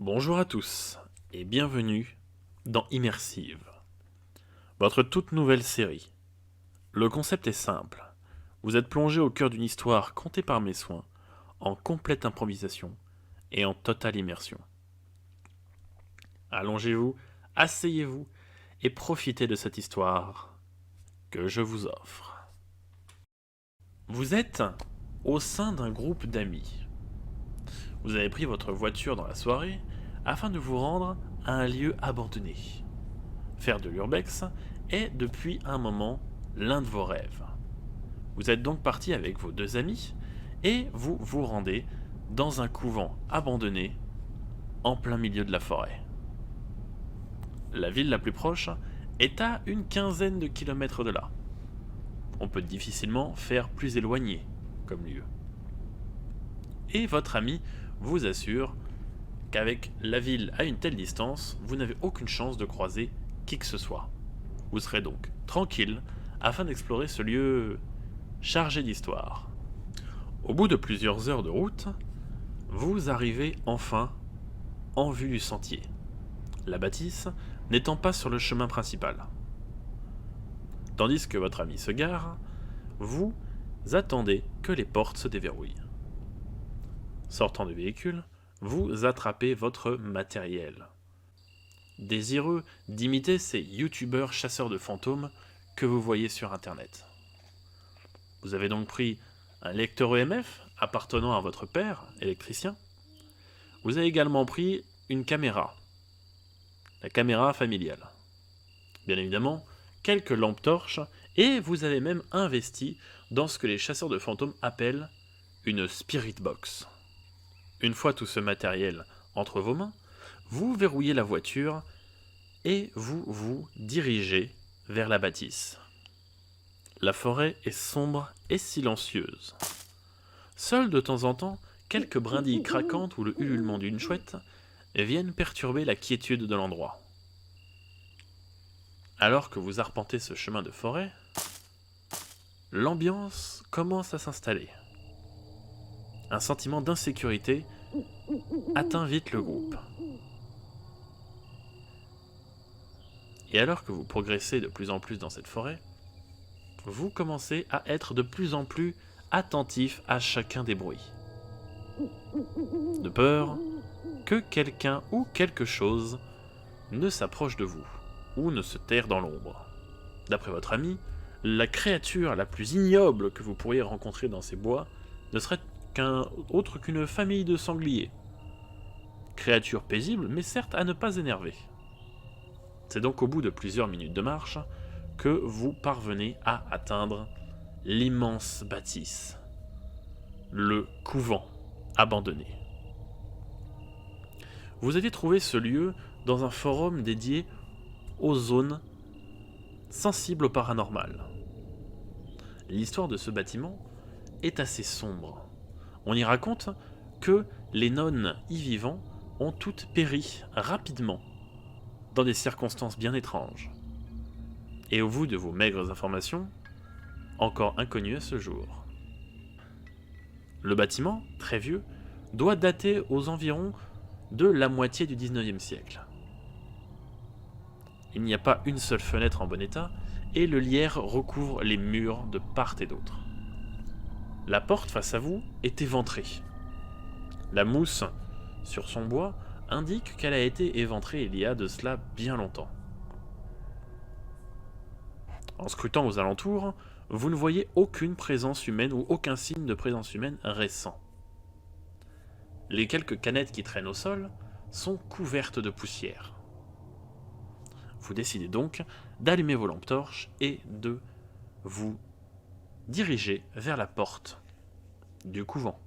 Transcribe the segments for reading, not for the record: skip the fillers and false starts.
Bonjour à tous et bienvenue dans Immersive, votre toute nouvelle série. Le concept est simple. Vous êtes plongé au cœur d'une histoire contée par mes soins, en complète improvisation et en totale immersion. Allongez-vous, asseyez-vous et profitez de cette histoire que je vous offre. Vous êtes au sein d'un groupe d'amis. Vous avez pris votre voiture dans la soirée afin de vous rendre à un lieu abandonné. Faire de l'urbex est depuis un moment l'un de vos rêves. Vous êtes donc parti avec vos deux amis et vous vous rendez dans un couvent abandonné en plein milieu de la forêt. La ville la plus proche est à une quinzaine de kilomètres de là. On peut difficilement faire plus éloigné comme lieu. Et votre ami vous assure qu'avec la ville à une telle distance, vous n'avez aucune chance de croiser qui que ce soit. Vous serez donc tranquille afin d'explorer ce lieu chargé d'histoire. Au bout de plusieurs heures de route, vous arrivez enfin en vue du sentier, la bâtisse n'étant pas sur le chemin principal. Tandis que votre ami se gare, vous attendez que les portes se déverrouillent. Sortant du véhicule, vous attrapez votre matériel. Désireux d'imiter ces youtubeurs chasseurs de fantômes que vous voyez sur internet. Vous avez donc pris un lecteur EMF appartenant à votre père, électricien. Vous avez également pris une caméra, la caméra familiale. Bien évidemment, quelques lampes torches, et vous avez même investi dans ce que les chasseurs de fantômes appellent une spirit box. Une fois tout ce matériel entre vos mains, vous verrouillez la voiture et vous vous dirigez vers la bâtisse. La forêt est sombre et silencieuse. Seuls de temps en temps, quelques brindilles craquantes ou le ululement d'une chouette viennent perturber la quiétude de l'endroit. Alors que vous arpentez ce chemin de forêt, l'ambiance commence à s'installer. Un sentiment d'insécurité atteint vite le groupe. Et alors que vous progressez de plus en plus dans cette forêt, vous commencez à être de plus en plus attentif à chacun des bruits. De peur que quelqu'un ou quelque chose ne s'approche de vous, ou ne se terre dans l'ombre. D'après votre ami, la créature la plus ignoble que vous pourriez rencontrer dans ces bois ne serait autre qu'une famille de sangliers. Créature paisible, mais certes à ne pas énerver. C'est donc au bout de plusieurs minutes de marche que vous parvenez à atteindre l'immense bâtisse, le couvent abandonné. Vous avez trouvé ce lieu dans un forum dédié aux zones sensibles au paranormal. L'histoire de ce bâtiment est assez sombre. On y raconte que les nonnes y vivant ont toutes péri rapidement, dans des circonstances bien étranges. Et au bout de vos maigres informations, encore inconnues à ce jour. Le bâtiment, très vieux, doit dater aux environs de la moitié du 19e siècle. Il n'y a pas une seule fenêtre en bon état, et le lierre recouvre les murs de part et d'autre. La porte face à vous est éventrée. La mousse sur son bois indique qu'elle a été éventrée il y a de cela bien longtemps. En scrutant aux alentours, vous ne voyez aucune présence humaine ou aucun signe de présence humaine récent. Les quelques canettes qui traînent au sol sont couvertes de poussière. Vous décidez donc d'allumer vos lampes torches et de vous diriger vers la porte du couvent.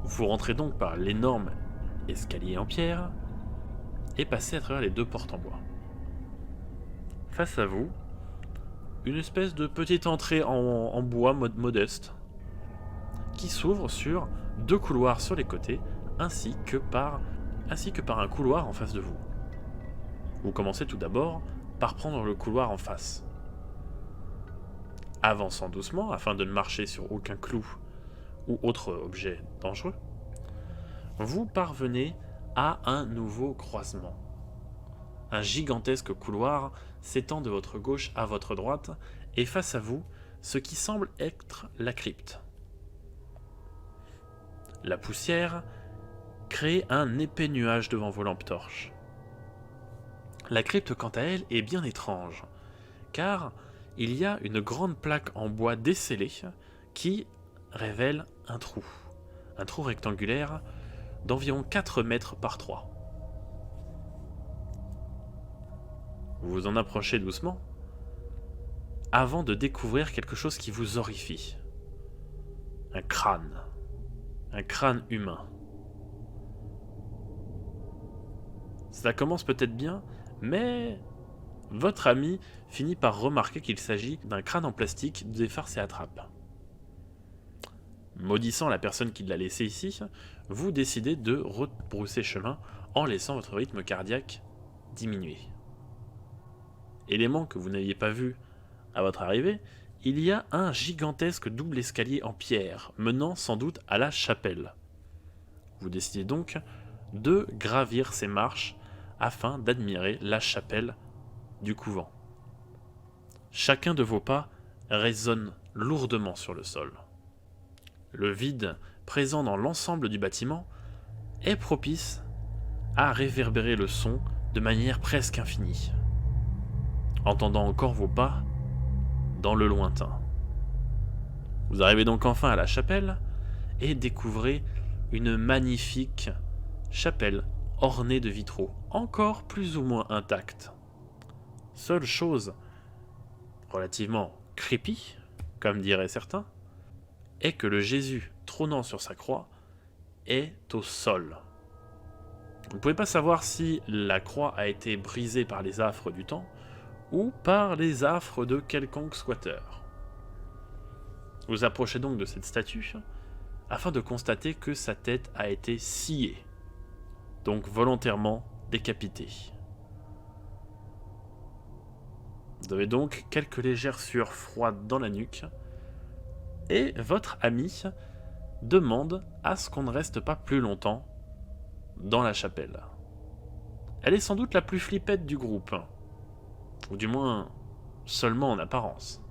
Vous rentrez donc par l'énorme escalier en pierre et passez à travers les deux portes en bois. Face à vous, une espèce de petite entrée en bois modeste qui s'ouvre sur deux couloirs sur les côtés ainsi que par un couloir en face de vous. Vous commencez tout d'abord par prendre le couloir en face. Avançant doucement afin de ne marcher sur aucun clou ou autre objet dangereux, vous parvenez à un nouveau croisement. Un gigantesque couloir s'étend de votre gauche à votre droite, et face à vous, ce qui semble être la crypte. La poussière crée un épais nuage devant vos lampes torches. La crypte, quant à elle, est bien étrange, car il y a une grande plaque en bois descellée qui révèle un trou rectangulaire d'environ 4 mètres par 3. Vous vous en approchez doucement, avant de découvrir quelque chose qui vous horrifie. Un crâne humain. Cela commence peut-être bien, mais votre ami finit par remarquer qu'il s'agit d'un crâne en plastique des farces et attrapes. Maudissant la personne qui l'a laissé ici, vous décidez de rebrousser chemin en laissant votre rythme cardiaque diminuer. Élément que vous n'aviez pas vu à votre arrivée, il y a un gigantesque double escalier en pierre menant sans doute à la chapelle. Vous décidez donc de gravir ces marches afin d'admirer la chapelle du couvent. Chacun de vos pas résonne lourdement sur le sol. Le vide présent dans l'ensemble du bâtiment est propice à réverbérer le son de manière presque infinie, entendant encore vos pas dans le lointain. Vous arrivez donc enfin à la chapelle et découvrez une magnifique chapelle ornée de vitraux, encore plus ou moins intacts. Seule chose relativement creepy, comme diraient certains, est que le Jésus trônant sur sa croix est au sol. Vous ne pouvez pas savoir si la croix a été brisée par les affres du temps ou par les affres de quelconque squatter. Vous approchez donc de cette statue afin de constater que sa tête a été sciée, donc volontairement décapitée. Vous avez donc quelques légères sueurs froides dans la nuque, et votre ami demande à ce qu'on ne reste pas plus longtemps dans la chapelle. Elle est sans doute la plus flippette du groupe, ou du moins seulement en apparence.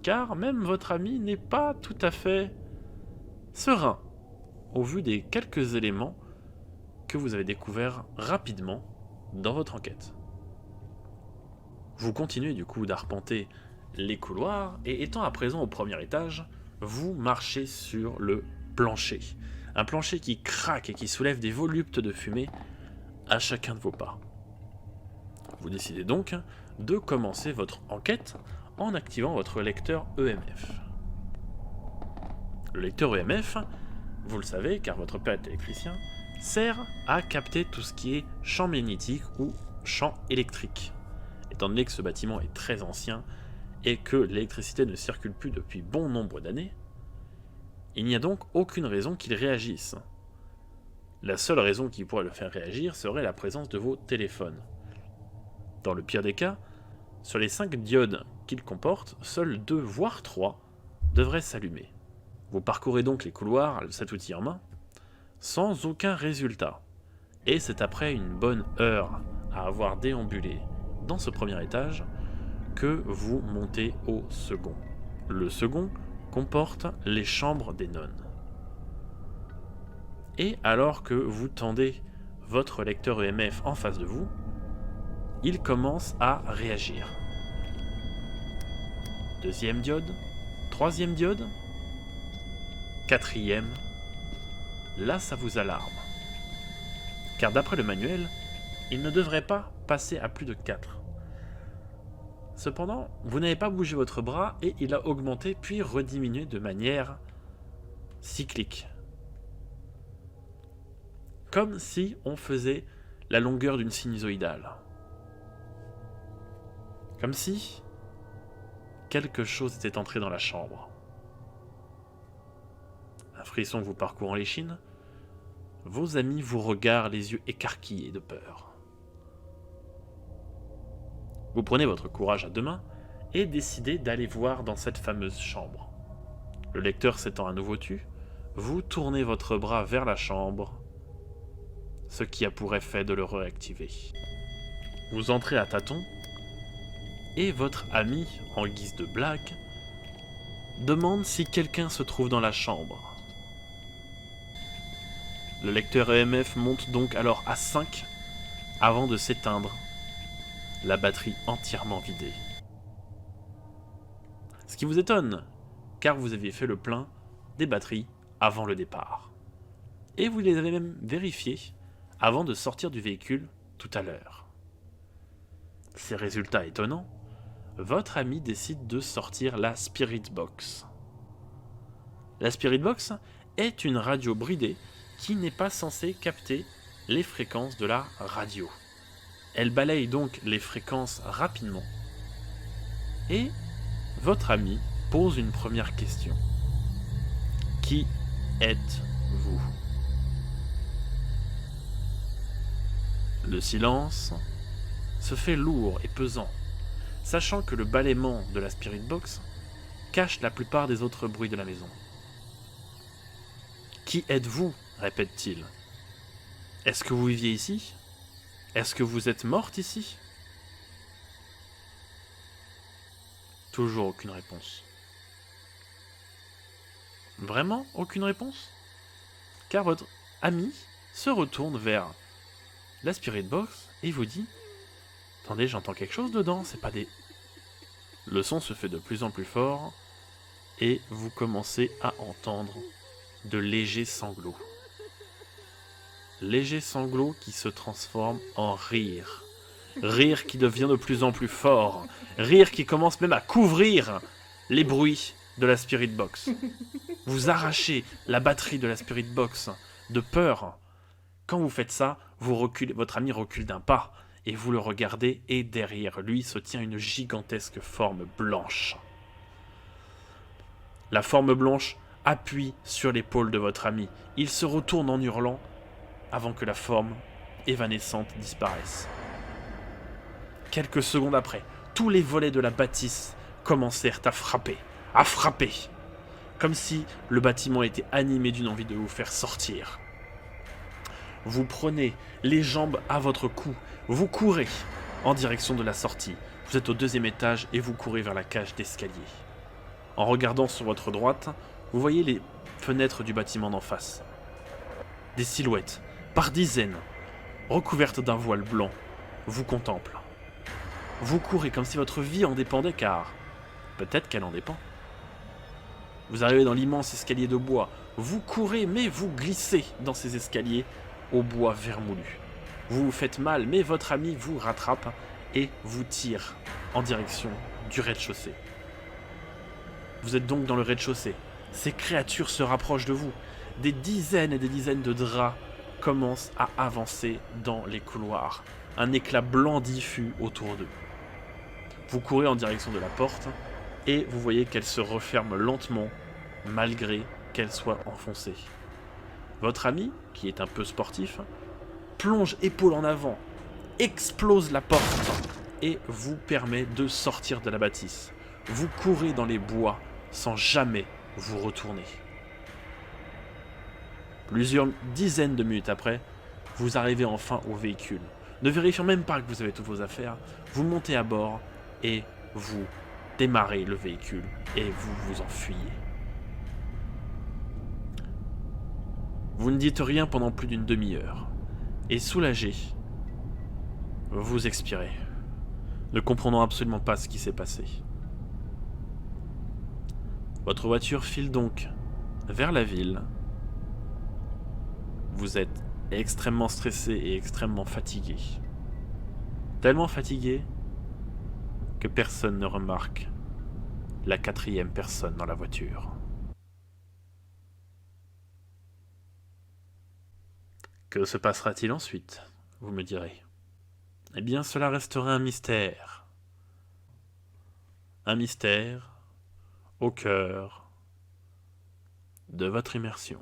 Car même votre ami n'est pas tout à fait serein, au vu des quelques éléments que vous avez découverts rapidement dans votre enquête. Vous continuez du coup d'arpenter les couloirs, et étant à présent au premier étage, vous marchez sur le plancher. Un plancher qui craque et qui soulève des voluptes de fumée à chacun de vos pas. Vous décidez donc de commencer votre enquête en activant votre lecteur EMF. Le lecteur EMF, vous le savez car votre père est électricien, sert à capter tout ce qui est champ magnétique ou champ électrique. Étant donné que ce bâtiment est très ancien et que l'électricité ne circule plus depuis bon nombre d'années, il n'y a donc aucune raison qu'il réagisse. La seule raison qui pourrait le faire réagir serait la présence de vos téléphones. Dans le pire des cas, sur les 5 diodes qu'il comporte, seuls 2 voire 3 devraient s'allumer. Vous parcourez donc les couloirs, cet outil en main, sans aucun résultat. Et c'est après une bonne heure à avoir déambulé dans ce premier étage que vous montez au second. Le second comporte les chambres des nonnes. Et alors que vous tendez votre lecteur EMF en face de vous, il commence à réagir. Deuxième diode, troisième diode, quatrième. Là, ça vous alarme. Car d'après le manuel, il ne devrait pas passer à plus de 4. Cependant, vous n'avez pas bougé votre bras et il a augmenté puis rediminué de manière cyclique. Comme si on faisait la longueur d'une sinusoïdale. Comme si quelque chose était entré dans la chambre. Un frisson vous parcourant l'échine, vos amis vous regardent les yeux écarquillés de peur. Vous prenez votre courage à deux mains et décidez d'aller voir dans cette fameuse chambre. Le lecteur s'étant à nouveau tu, vous tournez votre bras vers la chambre, ce qui a pour effet de le réactiver. Vous entrez à tâtons, et votre ami, en guise de blague, demande si quelqu'un se trouve dans la chambre. Le lecteur EMF monte donc alors à 5 avant de s'éteindre, la batterie entièrement vidée. Ce qui vous étonne, car vous aviez fait le plein des batteries avant le départ. Et vous les avez même vérifiées avant de sortir du véhicule tout à l'heure. Ces résultats étonnants, votre ami décide de sortir la Spirit Box. La Spirit Box est une radio bridée qui n'est pas censée capter les fréquences de la radio. Elle balaye donc les fréquences rapidement. Et votre ami pose une première question. Qui êtes-vous ? Le silence se fait lourd et pesant, sachant que le balaiement de la Spirit Box cache la plupart des autres bruits de la maison. Qui êtes-vous ? Répète-t-il. Est-ce que vous viviez ici ? Est-ce que vous êtes morte ici ? Toujours aucune réponse. Vraiment aucune réponse ? Car votre ami se retourne vers la Spirit Box et vous dit « Attendez, j'entends quelque chose dedans, c'est pas des... » Le son se fait de plus en plus fort et vous commencez à entendre de légers sanglots. Légers sanglots qui se transforment en rire. Rire qui devient de plus en plus fort. Rire qui commence même à couvrir les bruits de la Spirit Box. Vous arrachez la batterie de la Spirit Box de peur. Quand vous faites ça, vous reculez, votre ami recule d'un pas et vous le regardez et derrière lui se tient une gigantesque forme blanche. La forme blanche appuie sur l'épaule de votre ami. Il se retourne en hurlant avant que la forme évanescente disparaisse. Quelques secondes après, tous les volets de la bâtisse commencèrent à frapper, comme si le bâtiment était animé d'une envie de vous faire sortir. Vous prenez les jambes à votre cou, vous courez en direction de la sortie. Vous êtes au 2e étage et vous courez vers la cage d'escalier. En regardant sur votre droite, vous voyez les fenêtres du bâtiment d'en face. Des silhouettes, par dizaines, recouvertes d'un voile blanc, vous contemplent. Vous courez comme si votre vie en dépendait, car peut-être qu'elle en dépend. Vous arrivez dans l'immense escalier de bois. Vous courez, mais vous glissez dans ces escaliers au bois vermoulu. Vous vous faites mal, mais votre ami vous rattrape et vous tire en direction du rez-de-chaussée. Vous êtes donc dans le rez-de-chaussée. Ces créatures se rapprochent de vous. Des dizaines et des dizaines de draps commencent à avancer dans les couloirs. Un éclat blanc diffus autour d'eux. Vous courez en direction de la porte et vous voyez qu'elle se referme lentement malgré qu'elle soit enfoncée. Votre ami, qui est un peu sportif, plonge épaule en avant, explose la porte et vous permet de sortir de la bâtisse. Vous courez dans les bois sans jamais vous retourner. Plusieurs dizaines de minutes après, vous arrivez enfin au véhicule. Ne vérifiant même pas que vous avez toutes vos affaires, vous montez à bord et vous démarrez le véhicule et vous vous enfuyez. Vous ne dites rien pendant plus d'une demi-heure et soulagé, vous expirez, ne comprenant absolument pas ce qui s'est passé. Votre voiture file donc vers la ville. Vous êtes extrêmement stressé et extrêmement fatigué. Tellement fatigué que personne ne remarque la 4e personne dans la voiture. Que se passera-t-il ensuite, vous me direz ? Eh bien, cela restera un mystère. Un mystère au cœur de votre immersion.